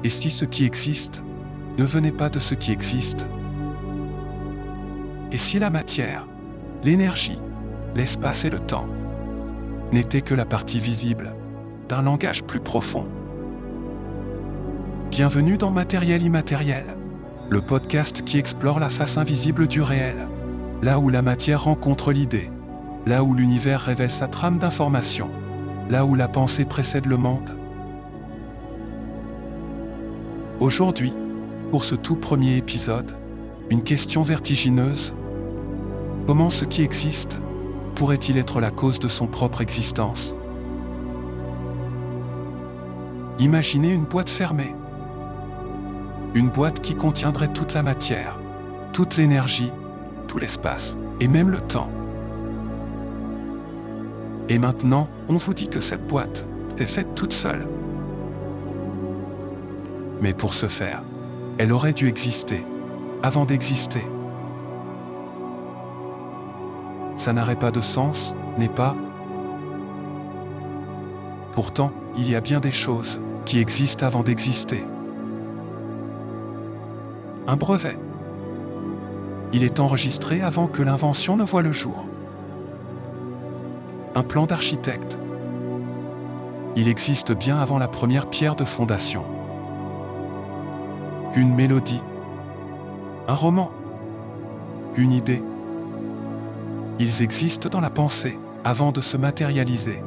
Et si ce qui existe ne venait pas de ce qui existe? Et si la matière, l'énergie, l'espace et le temps n'étaient que la partie visible d'un langage plus profond? Bienvenue dans Matériel Immatériel, le podcast qui explore la face invisible du réel, là où la matière rencontre l'idée, là où l'univers révèle sa trame d'information, là où la pensée précède le monde. Aujourd'hui, pour ce tout premier épisode, une question vertigineuse. Comment ce qui existe pourrait-il être la cause de son propre existence? Imaginez une boîte fermée. Une boîte qui contiendrait toute la matière, toute l'énergie, tout l'espace, et même le temps. Et maintenant, on vous dit que cette boîte est faite toute seule. Mais pour ce faire, elle aurait dû exister, avant d'exister. Ça n'aurait pas de sens, n'est pas? Pourtant, il y a bien des choses qui existent avant d'exister. Un brevet. Il est enregistré avant que l'invention ne voie le jour. Un plan d'architecte. Il existe bien avant la première pierre de fondation. Une mélodie. Un roman. Une idée. Ils existent dans la pensée, avant de se matérialiser.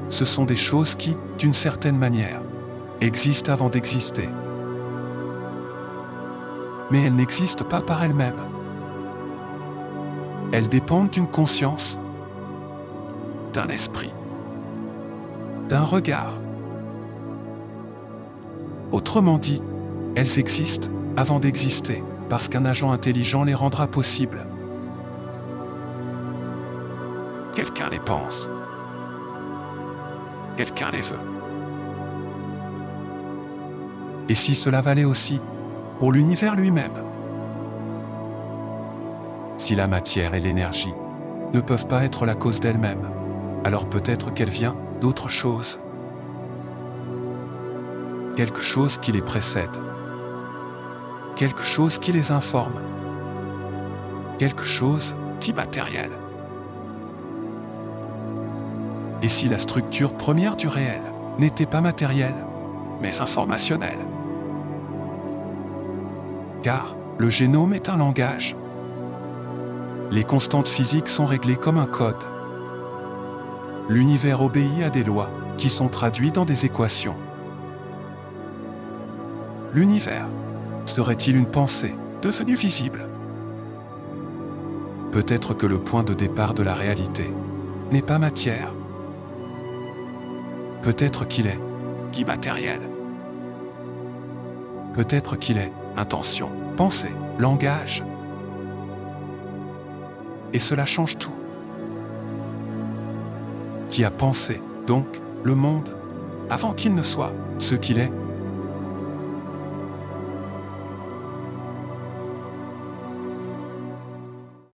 Ce sont des choses qui, d'une certaine manière, existent avant d'exister. Mais elles n'existent pas par elles-mêmes. Elles dépendent d'une conscience, d'un esprit, d'un regard. Autrement dit, elles existent avant d'exister, parce qu'un agent intelligent les rendra possibles. Quelqu'un les pense. Quelqu'un les veut. Et si cela valait aussi pour l'univers lui-même? Si la matière et l'énergie ne peuvent pas être la cause d'elles-mêmes, alors peut-être qu'elle vient d'autre chose. Quelque chose qui les précède. Quelque chose qui les informe. Quelque chose d'immatériel. Et si la structure première du réel n'était pas matérielle, mais informationnelle? Car le génome est un langage. Les constantes physiques sont réglées comme un code. L'univers obéit à des lois qui sont traduites dans des équations. L'univers serait-il une pensée devenue visible? Peut-être que le point de départ de la réalité n'est pas matière. Peut-être qu'il est immatériel. Peut-être qu'il est intention, pensée, langage. Et cela change tout. Qui a pensé, donc, le monde, avant qu'il ne soit ce qu'il est,